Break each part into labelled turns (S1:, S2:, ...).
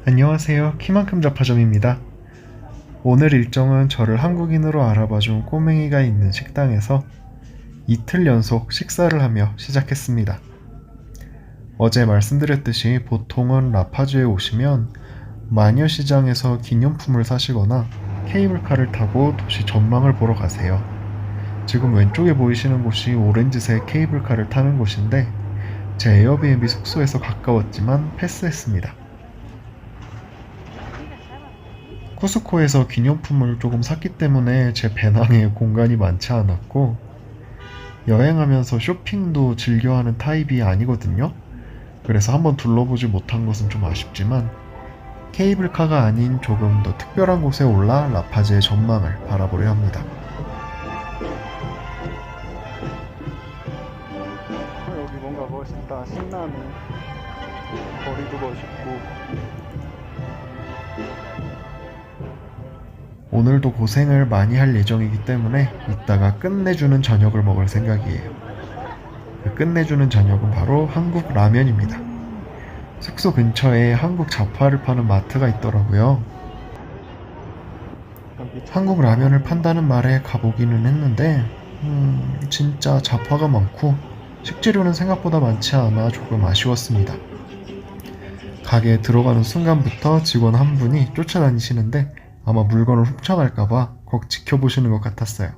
S1: 안녕하세요. 키만큼 잡화점입니다. 오늘 일정은 저를 한국인으로 알아봐준 꼬맹이가 있는 식당에서 이틀 연속 식사를 하며 시작했습니다. 어제 말씀드렸듯이 보통은 라파주에 오시면 마녀시장에서 기념품을 사시거나 케이블카를 타고 도시 전망을 보러 가세요. 지금 왼쪽에 보이시는 곳이 오렌지색 케이블카를 타는 곳인데 제 에어비앤비 숙소에서 가까웠지만 패스했습니다. 쿠스코에서 기념품을 조금 샀기 때문에 제 배낭에 공간이 많지 않았고 여행하면서 쇼핑도 즐겨하는 타입이 아니거든요. 그래서 한번 둘러보지 못한 것은 좀 아쉽지만 케이블카가 아닌 조금 더 특별한 곳에 올라 라파즈의 전망을 바라보려 합니다.
S2: 여기 뭔가 멋있다. 신나네. 거리도 멋있고.
S1: 오늘도 고생을 많이 할 예정이기 때문에 이따가 끝내주는 저녁을 먹을 생각이에요. 그 끝내주는 저녁은 바로 한국 라면입니다. 숙소 근처에 한국 잡화를 파는 마트가 있더라고요. 한국 라면을 판다는 말에 가보기는 했는데 진짜 잡화가 많고 식재료는 생각보다 많지 않아 조금 아쉬웠습니다. 가게에 들어가는 순간부터 직원 한 분이 쫓아다니시는데 아마 물건을 훔쳐갈까봐 꼭 지켜보시는 것 같았어요.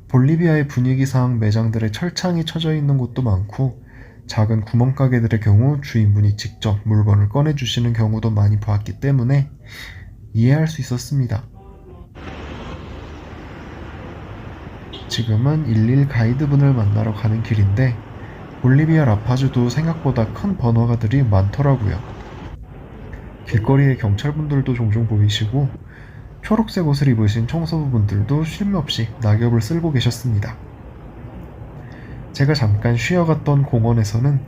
S1: 볼리비아의 분위기상 매장들에 철창이 쳐져 있는 곳도 많고 작은 구멍가게들의 경우 주인분이 직접 물건을 꺼내주시는 경우도 많이 보았기 때문에 이해할 수 있었습니다. 지금은 11 가이드분을 만나러 가는 길인데 볼리비아 라파주도 생각보다 큰 번화가들이 많더라고요. 길거리에 경찰분들도 종종 보이시고 초록색 옷을 입으신 청소부분들도 쉼없이 낙엽을 쓸고 계셨습니다. 제가 잠깐 쉬어갔던 공원에서는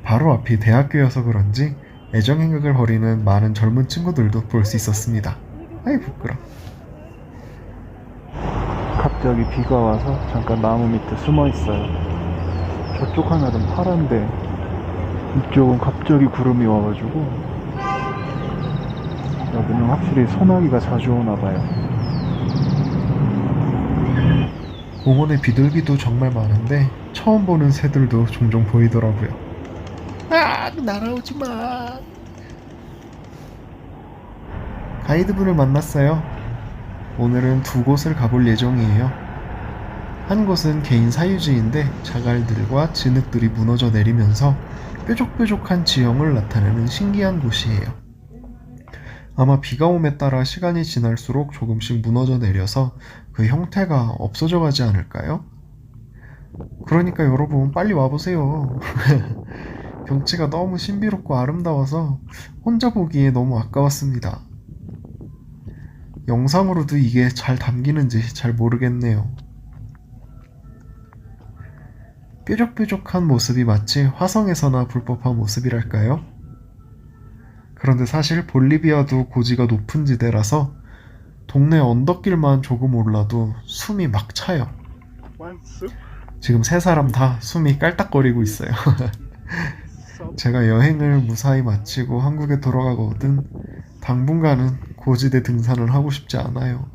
S1: 바로 앞이 대학교여서 그런지 애정행각을 벌이는 많은 젊은 친구들도 볼 수 있었습니다. 아이 부끄러.
S2: 갑자기 비가 와서 잠깐 나무 밑에 숨어 있어요. 저쪽 하늘은 파란데 이쪽은 갑자기 구름이 와가지고 여기는 확실히 소나기가 자주 오나봐요.
S1: 공원에 비둘기도 정말 많은데 처음 보는 새들도 종종 보이더라고요. 아, 날아오지마. 가이드분을 만났어요. 오늘은 두 곳을 가볼 예정이에요. 한 곳은 개인 사유지인데 자갈들과 진흙들이 무너져 내리면서 뾰족뾰족한 지형을 나타내는 신기한 곳이에요. 아마 비가 옴에 따라 시간이 지날수록 조금씩 무너져 내려서 그 형태가 없어져 가지 않을까요? 그러니까 여러분 빨리 와보세요. 경치가 너무 신비롭고 아름다워서 혼자 보기에 너무 아까웠습니다. 영상으로도 이게 잘 담기는지 잘 모르겠네요. 뾰족뾰족한 모습이 마치 화성에서나 볼 법한 모습이랄까요? 그런데 사실 볼리비아도 고지가 높은 지대라서 동네 언덕길만 조금 올라도 숨이 막 차요. 지금 세 사람 다 숨이 깔딱거리고 있어요. 제가 여행을 무사히 마치고 한국에 돌아가거든 당분간은 고지대 등산을 하고 싶지 않아요.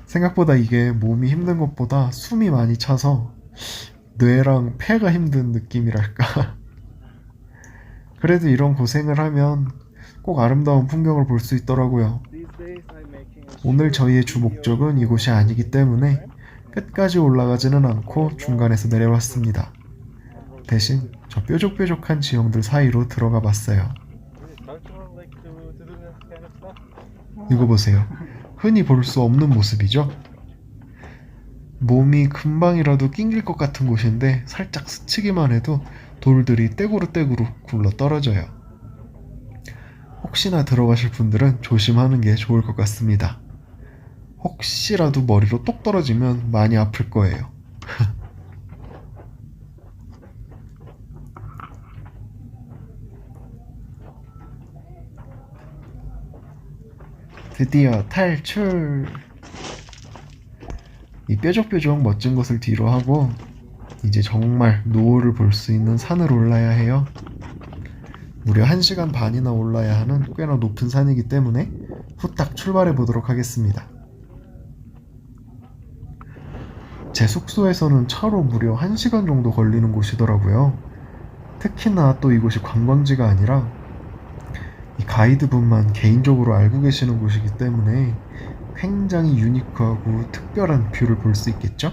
S1: 생각보다 이게 몸이 힘든 것보다 숨이 많이 차서 뇌랑 폐가 힘든 느낌이랄까. 그래도 이런 고생을 하면 꼭 아름다운 풍경을 볼 수 있더라고요. 오늘 저희의 주 목적은 이곳이 아니기 때문에 끝까지 올라가지는 않고 중간에서 내려왔습니다. 대신 저 뾰족뾰족한 지형들 사이로 들어가 봤어요. 이거 보세요. 흔히 볼 수 없는 모습이죠? 몸이 금방이라도 낑길 것 같은 곳인데 살짝 스치기만 해도 돌들이 떼구르떼구르 굴러 떨어져요. 혹시나 들어가실 분들은 조심하는 게 좋을 것 같습니다. 혹시라도 머리로 똑 떨어지면 많이 아플 거예요. 드디어 탈출! 이 뾰족뾰족 멋진 것을 뒤로 하고 이제 정말 노을을 볼 수 있는 산을 올라야 해요. 무려 1시간 반이나 올라야 하는 꽤나 높은 산이기 때문에 후딱 출발해 보도록 하겠습니다. 제 숙소에서는 차로 무려 1시간 정도 걸리는 곳이더라고요. 특히나 또 이곳이 관광지가 아니라 이 가이드분만 개인적으로 알고 계시는 곳이기 때문에 굉장히 유니크하고 특별한 뷰를 볼 수 있겠죠?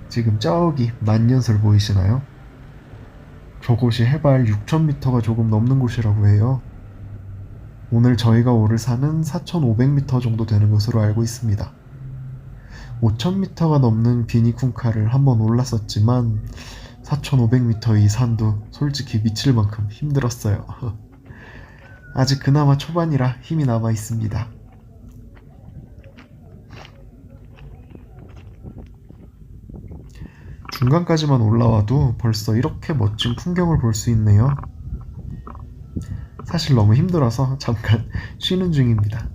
S1: 지금 저기 만년설 보이시나요? 저곳이 해발 6,000m가 조금 넘는 곳이라고 해요. 오늘 저희가 오를 산은 4,500m 정도 되는 것으로 알고 있습니다. 5,000m가 넘는 비니쿵카를 한번 올랐었지만 4,500m 이 산도 솔직히 미칠 만큼 힘들었어요. 아직 그나마 초반이라 힘이 남아 있습니다. 중간까지만 올라와도 벌써 이렇게 멋진 풍경을 볼 수 있네요. 사실 너무 힘들어서 잠깐 쉬는 중입니다.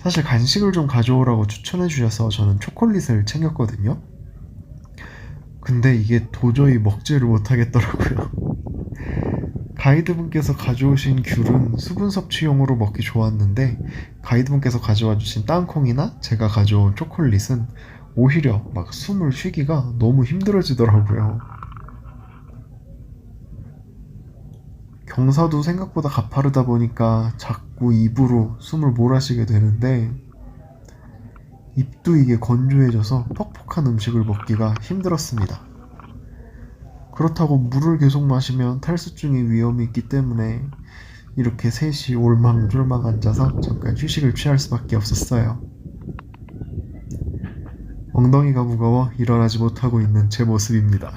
S1: 사실 간식을 좀 가져오라고 추천해 주셔서 저는 초콜릿을 챙겼거든요. 근데 이게 도저히 먹지를 못하겠더라고요. 가이드분께서 가져오신 귤은 수분 섭취용으로 먹기 좋았는데 가이드분께서 가져와 주신 땅콩이나 제가 가져온 초콜릿은 오히려 막 숨을 쉬기가 너무 힘들어지더라고요. 경사도 생각보다 가파르다 보니까 자꾸 입으로 숨을 몰아쉬게 되는데 입도 이게 건조해져서 퍽퍽한 음식을 먹기가 힘들었습니다. 그렇다고 물을 계속 마시면 탈수증의 위험이 있기 때문에 이렇게 셋이 올망졸망 앉아서 잠깐 휴식을 취할 수밖에 없었어요. 엉덩이가 무거워 일어나지 못하고 있는 제 모습입니다.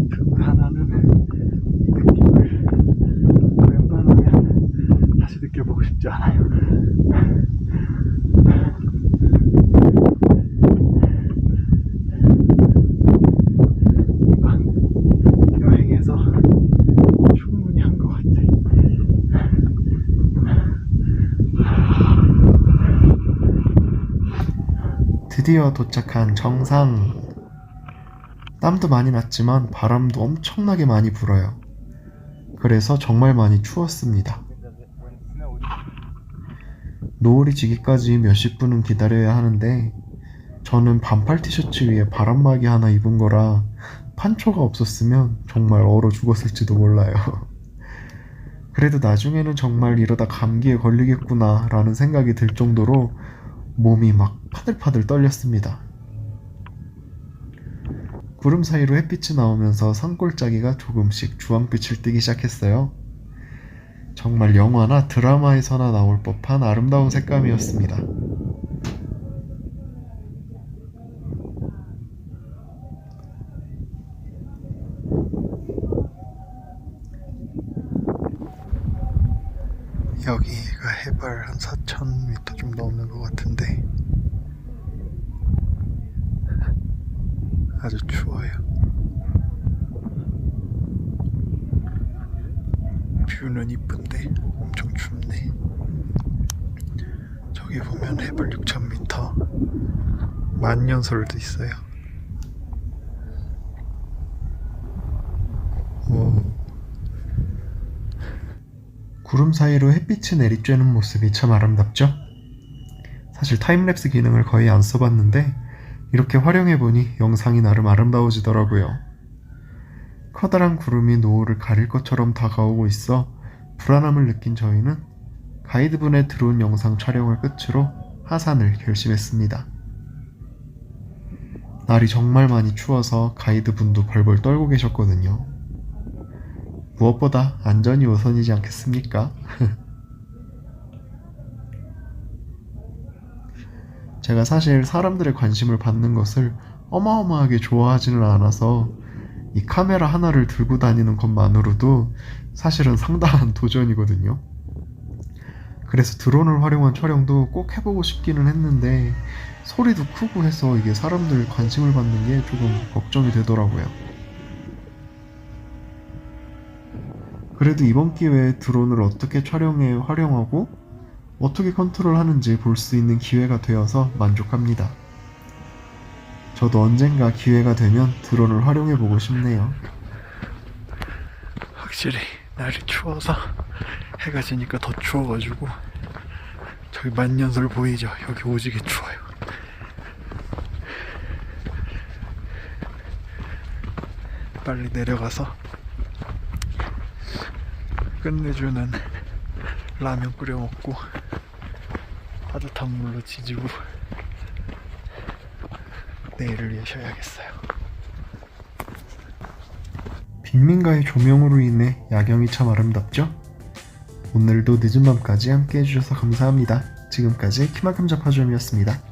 S2: 등산하는 이 느낌을 웬만하면 다시 느껴보고 싶지 않아요. 이건 여행에서 충분히 한 것 같아.
S1: 드디어 도착한 정상. 땀도 많이 났지만 바람도 엄청나게 많이 불어요. 그래서 정말 많이 추웠습니다. 노을이 지기까지 몇십 분은 기다려야 하는데 저는 반팔 티셔츠 위에 바람막이 하나 입은 거라 판초가 없었으면 정말 얼어 죽었을지도 몰라요. 그래도 나중에는 정말 이러다 감기에 걸리겠구나 라는 생각이 들 정도로 몸이 막 파들파들 떨렸습니다. 구름 사이로 햇빛이 나오면서 산골짜기가 조금씩 주황빛을 띠기 시작했어요. 정말 영화나 드라마에서나 나올 법한 아름다운 색감이었습니다. 여기가 해발 한 4,000m 좀 넘는 것 같은데 아주 추워요. 뷰는 이쁜데 엄청 춥네. 저기 보면 해발 6,000m 만년설도 있어요. 오. 구름 사이로 햇빛이 내리쬐는 모습이 참 아름답죠? 사실 타임랩스 기능을 거의 안 써봤는데 이렇게 활용해보니 영상이 나름 아름다워지더라고요. 커다란 구름이 노을을 가릴 것처럼 다가오고 있어 불안함을 느낀 저희는 가이드분의 드론 영상 촬영을 끝으로 하산을 결심했습니다. 날이 정말 많이 추워서 가이드분도 벌벌 떨고 계셨거든요. 무엇보다 안전이 우선이지 않겠습니까? 제가 사실 사람들의 관심을 받는 것을 어마어마하게 좋아하지는 않아서 이 카메라 하나를 들고 다니는 것만으로도 사실은 상당한 도전이거든요. 그래서 드론을 활용한 촬영도 꼭 해보고 싶기는 했는데 소리도 크고 해서 이게 사람들 관심을 받는 게 조금 걱정이 되더라고요. 그래도 이번 기회에 드론을 어떻게 촬영에 활용하고 어떻게 컨트롤하는지 볼 수 있는 기회가 되어서 만족합니다. 저도 언젠가 기회가 되면 드론을 활용해보고 싶네요.
S2: 확실히 날이 추워서 해가 지니까 더 추워가지고 저기 만년설 보이죠? 여기 오지게 추워요. 빨리 내려가서 끝내주는 라면 끓여 먹고 따뜻한 물로 지지고 내일을 위해 쉬어야겠어요.
S1: 빈민가의 조명으로 인해 야경이 참 아름답죠? 오늘도 늦은 밤까지 함께 해주셔서 감사합니다. 지금까지 키만큼 잡화점이었습니다.